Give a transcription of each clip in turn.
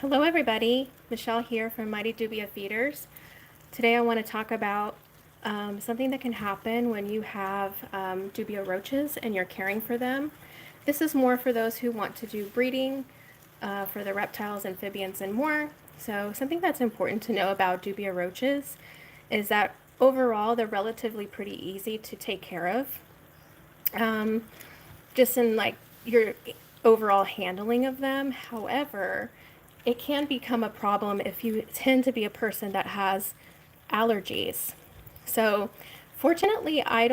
Hello everybody, Michelle here from Mighty Dubia Feeders. Today I want to talk about something that can happen when you have Dubia roaches and you're caring for them. This is more for those who want to do breeding for the reptiles, amphibians, and more. So something that's important to know about Dubia roaches is that overall they're relatively pretty easy to take care of. Um, just in like your overall handling of them. However, it can become a problem if you tend to be a person that has allergies. So, fortunately, I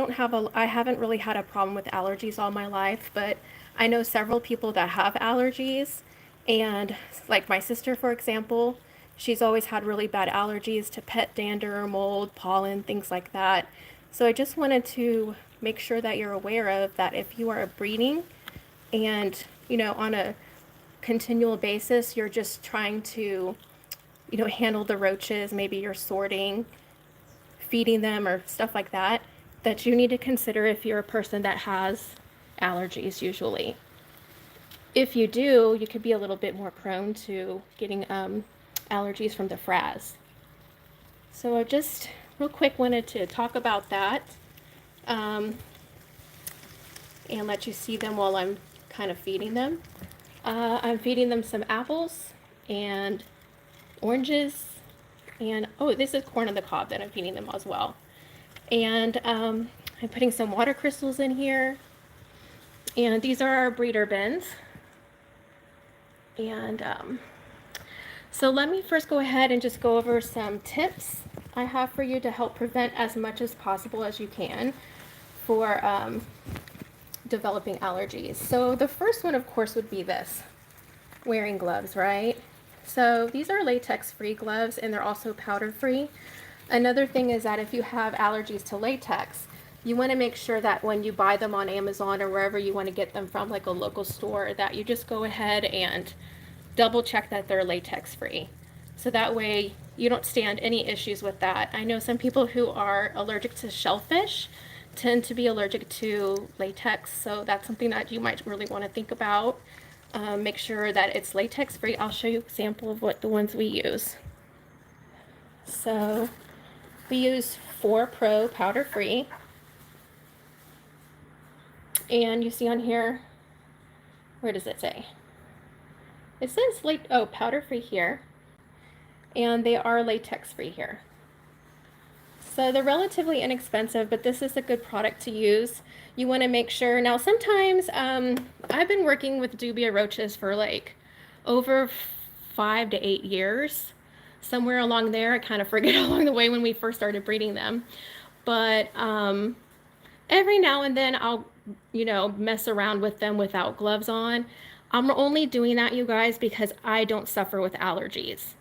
haven't really had a problem with allergies all my life, but I know several people that have allergies, and like my sister, for example, she's always had really bad allergies to pet dander, mold, pollen, things like that. So I just wanted to make sure that you're aware of that if you are breeding and, on a continual basis, you're just trying to, handle the roaches, maybe you're sorting, feeding them, or stuff like that, that you need to consider if you're a person that has allergies usually. If you do, you could be a little bit more prone to getting allergies from the frass. So I just real quick wanted to talk about that um, and let you see them while I'm kind of feeding them. I'm feeding them some apples and oranges, and oh, this is corn on the cob that I'm feeding them as well. And I'm putting some water crystals in here, and these are our breeder bins. And so let me first go ahead and just go over some tips I have for you to help prevent as much as possible as you can for developing allergies. So the first one, of course, would be this, wearing gloves, right? So these are latex-free gloves, and they're also powder-free. Another thing is that if you have allergies to latex, you want to make sure that when you buy them on Amazon or wherever you want to get them from, like a local store, that you just go ahead and double check that they're latex free. So that way you don't stand any issues with that. I know some people who are allergic to shellfish tend to be allergic to latex, so that's something that you might really want to think about. Make sure that it's latex free. I'll show you an example of what the ones we use. So we use 4 Pro powder free, and you see on here, where does it say? It says powder free here, and they are latex free here. So they're relatively inexpensive, but this is a good product to use. You want to make sure. Now sometimes I've been working with Dubia roaches for like over 5 to 8 years. Somewhere along there, I kind of forget along the way when we first started breeding them. But every now and then I'll, mess around with them without gloves on. I'm only doing that, you guys, because I don't suffer with allergies.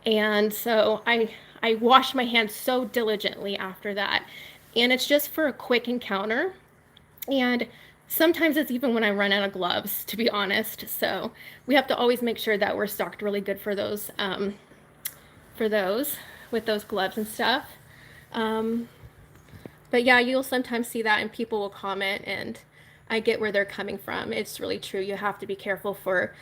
And so I wash my hands so diligently after that. And it's just for a quick encounter. And sometimes it's even when I run out of gloves, to be honest. So we have to always make sure that we're stocked really good for those with those gloves and stuff. But yeah, you'll sometimes see that and people will comment, and I get where they're coming from. It's really true. You have to be careful for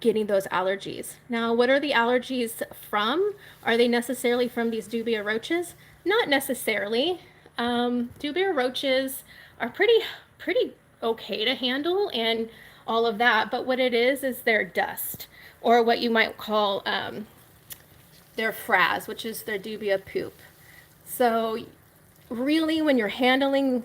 getting those allergies. Now, what are the allergies from? Are they necessarily from these dubia roaches? Not necessarily. Dubia roaches are pretty okay to handle and all of that, but what it is their dust, or what you might call their frass, which is their dubia poop. So really, when you're handling,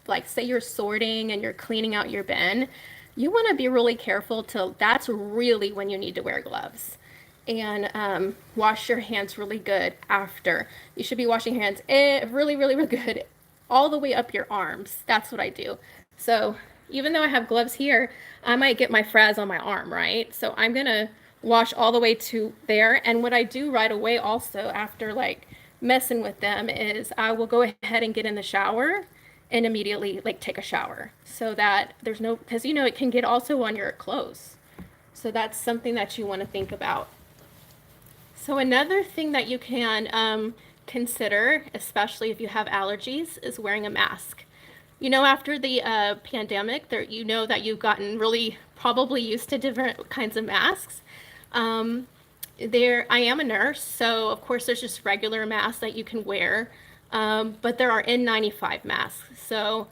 like say you're sorting and you're cleaning out your bin, you want to be really careful till that's really when you need to wear gloves. And wash your hands really good after. You should be washing your hands really, really, really good all the way up your arms. That's what I do. So even though I have gloves here, I might get my frass on my arm, right? So I'm going to wash all the way to there. And what I do right away also after like messing with them is I will go ahead and get in the shower and immediately like take a shower, so that there's no, because it can get also on your clothes. So that's something that you want to think about. So another thing that you can consider, especially if you have allergies, is wearing a mask. After the pandemic, that you've gotten really probably used to different kinds of masks. I am a nurse, so of course there's just regular masks that you can wear, but there are N95 masks. So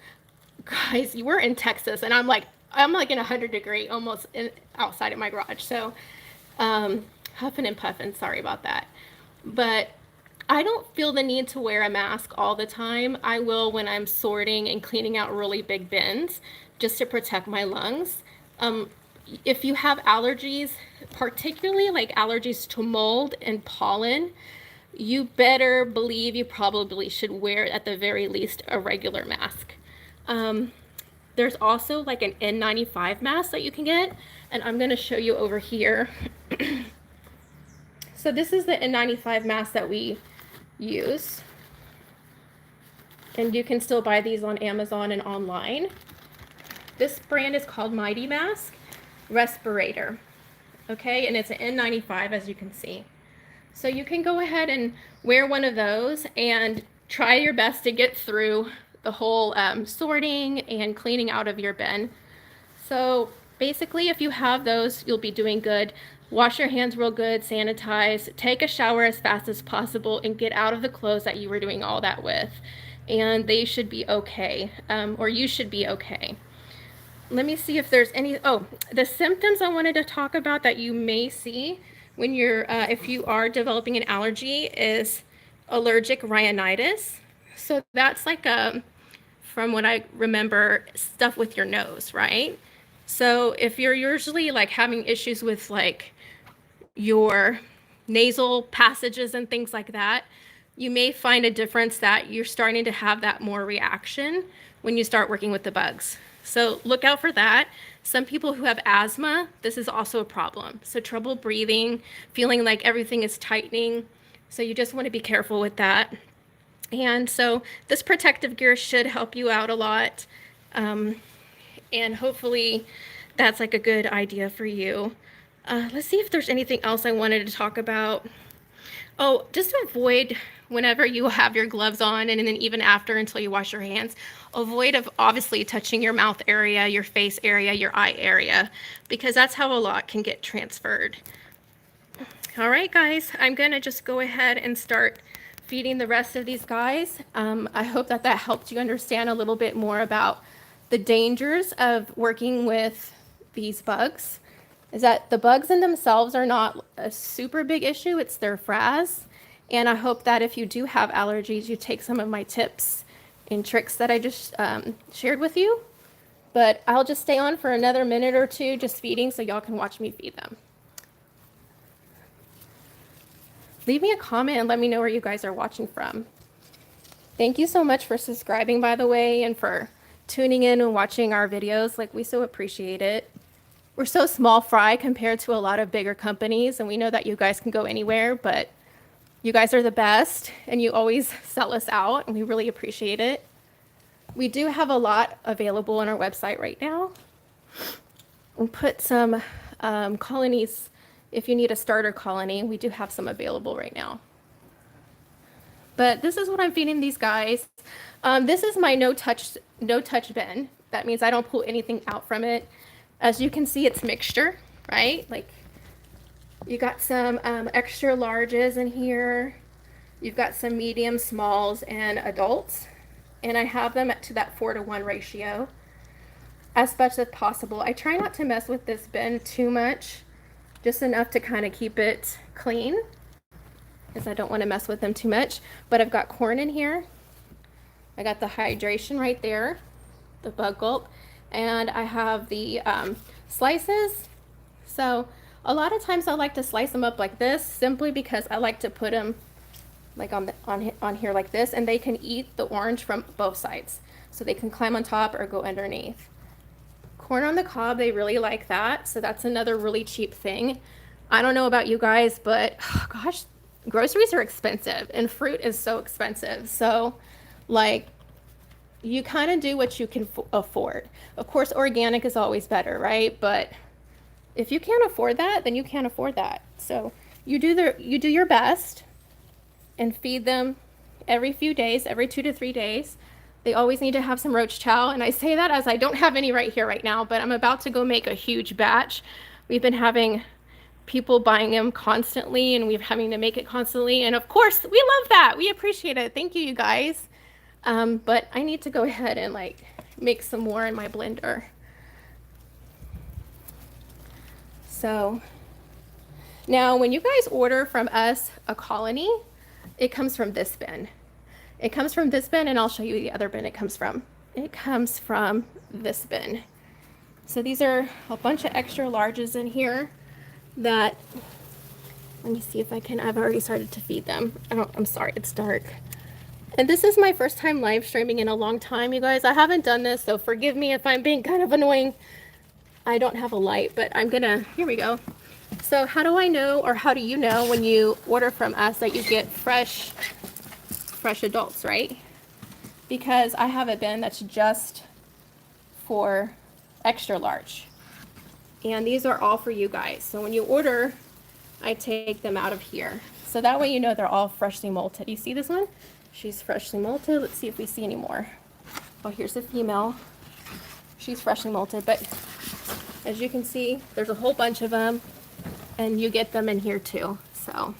guys, you were in Texas, and I'm like in 100-degree, almost outside of my garage. So huffing and puffing, sorry about that. But I don't feel the need to wear a mask all the time. I will when I'm sorting and cleaning out really big bins just to protect my lungs. Um, if you have allergies, particularly like allergies to mold and pollen, you better believe you probably should wear at the very least a regular mask. Um, there's also like an N95 mask that you can get, and I'm going to show you over here. So this is the N95 mask that we use, and you can still buy these on Amazon and online. This brand is called Mighty Mask Respirator, okay, and it's an N95, as you can see. So you can go ahead and wear one of those and try your best to get through the whole sorting and cleaning out of your bin. So basically, if you have those, you'll be doing good. Wash your hands real good, sanitize, take a shower as fast as possible, and get out of the clothes that you were doing all that with. And they should be okay, or you should be okay. Let me see if there's any, the symptoms I wanted to talk about that you may see when you're, if you are developing an allergy is allergic rhinitis. So that's like from what I remember, stuff with your nose, right? So if you're usually like having issues with like your nasal passages and things like that, you may find a difference that you're starting to have that more reaction when you start working with the bugs. So look out for that. Some people who have asthma, this is also a problem. So trouble breathing, feeling like everything is tightening. So you just want to be careful with that. And so this protective gear should help you out a lot. And hopefully that's like a good idea for you. Let's see if there's anything else I wanted to talk about. Oh, just avoid whenever you have your gloves on, and then even after until you wash your hands, avoid of obviously touching your mouth area, your face area, your eye area, because that's how a lot can get transferred. All right, guys, I'm gonna just go ahead and start feeding the rest of these guys. I hope that helped you understand a little bit more about the dangers of working with these bugs. Is that the bugs in themselves are not a super big issue, it's their frass. And I hope that if you do have allergies, you take some of my tips and tricks that I just shared with you. But I'll just stay on for another minute or two just feeding so y'all can watch me feed them. Leave me a comment and let me know where you guys are watching from. Thank you so much for subscribing, by the way, and for tuning in and watching our videos. Like, we so appreciate it. We're so small fry compared to a lot of bigger companies, and we know that you guys can go anywhere, but you guys are the best, and you always sell us out, and we really appreciate it. We do have a lot available on our website right now. We'll put some colonies. If you need a starter colony, we do have some available right now. But this is what I'm feeding these guys. This is my no touch bin. That means I don't pull anything out from it. As you can see, it's mixture, right? Like, you got some extra larges in here. You've got some medium, smalls, and adults. And I have them to that 4-to-1 ratio as much as possible. I try not to mess with this bin too much, just enough to kind of keep it clean, because I don't want to mess with them too much. But I've got corn in here. I got the hydration right there, the bug gulp, and I have the slices. So a lot of times I like to slice them up like this, simply because I like to put them like on here like this, and they can eat the orange from both sides. So they can climb on top or go underneath. Corn on the cob, they really like that. So that's another really cheap thing. I don't know about you guys, but oh gosh, groceries are expensive and fruit is so expensive. So like, you kind of do what you can afford. Of course, organic is always better, right? But if you can't afford that, then you can't afford that. So you do your best and feed them every few days, every 2 to 3 days. They always need to have some roach chow. And I say that as I don't have any right here right now, but I'm about to go make a huge batch. We've been having people buying them constantly, and we're having to make it constantly. And of course, we love that. We appreciate it. Thank you, you guys. But I need to go ahead and like make some more in my blender. So now when you guys order from us a colony, it comes from this bin. It comes from this bin, and I'll show you the other bin it comes from. It comes from this bin. So these are a bunch of extra larges in here that, let me see if I can, I've already started to feed them. I'm sorry, it's dark. And this is my first time live streaming in a long time, you guys. I haven't done this, so forgive me if I'm being kind of annoying. I don't have a light, but I'm gonna, here we go. So how do I know, or how do you know when you order from us that you get fresh adults, right? Because I have a bin that's just for extra large. And these are all for you guys. So when you order, I take them out of here. So that way you know they're all freshly molted. You see this one? She's freshly molted. Let's see if we see any more. Oh, here's a female. She's freshly molted, but as you can see, there's a whole bunch of them, and you get them in here too. So,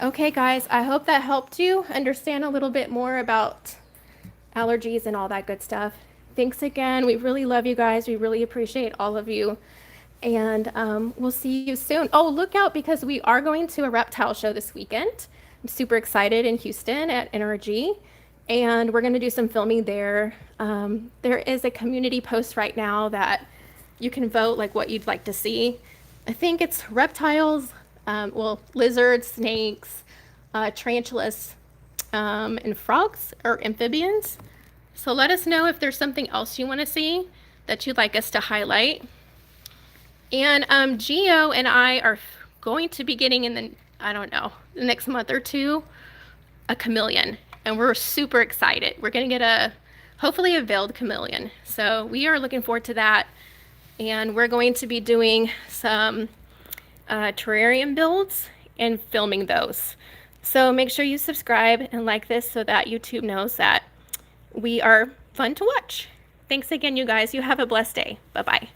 okay guys, I hope that helped you understand a little bit more about allergies and all that good stuff. Thanks again. We really love you guys. We really appreciate all of you. And we'll see you soon. Oh, look out, because we are going to a reptile show this weekend. I'm super excited, in Houston at NRG. And we're going to do some filming there. There is a community post right now that you can vote like what you'd like to see. I think it's reptiles, well, lizards, snakes, tarantulas, and frogs or amphibians. So let us know if there's something else you want to see that you'd like us to highlight. And Gio and I are going to be getting in the, I don't know, the next month or two, a chameleon. And we're super excited. We're going to get hopefully a veiled chameleon. So we are looking forward to that. And we're going to be doing some terrarium builds and filming those. So make sure you subscribe and like this so that YouTube knows that we are fun to watch. Thanks again, you guys. You have a blessed day. Bye-bye.